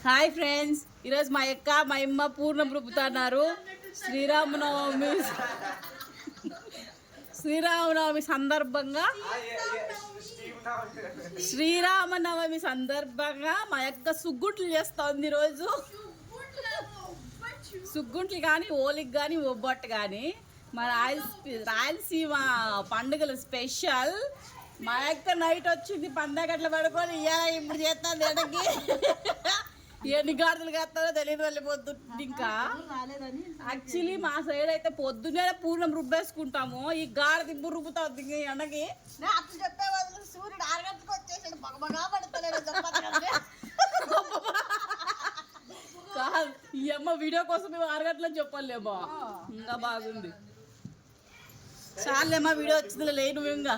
Hi friends, ఈరోజు మా అక్క మా అమ్మ పూర్ణం రుబ్బుతున్నారు. శ్రీరామనవమి సందర్భంగా మా అక్క సుగ్గుంట్లు చేస్తుంది. ఈరోజు సుగ్గుంట్లు కానీ ఓలికి కానీ ఒబ్బట్టు కానీ మా రాయలసీమ పండుగలు స్పెషల్. మా అక్క నైట్ వచ్చింది 12 గంటలు పడుకొని ఇప్పుడు చేస్తాను. ఎడకి ఎన్ని గాడులు కస్తారో తెలియదు వెళ్ళిపోతుంది. ఇంకా యాక్చువల్లీ మా సైడ్ అయితే పొద్దున్నే పూర్ణం రుబ్బేసుకుంటాము. ఈ గాడ దిబ్బు రుబ్బుతుంది ఇంక ఎండకి. సూర్యుడు 6 గంటలకు వచ్చేసాడు. బగబగా పడతలేదు. కాదు, ఈ అమ్మ వీడియో కోసం మేము 6 గంటలని చెప్పలేమో. ఇంకా బాగుంది. చాలేమ్మా, వీడియో వచ్చింది లేను ఇంకా.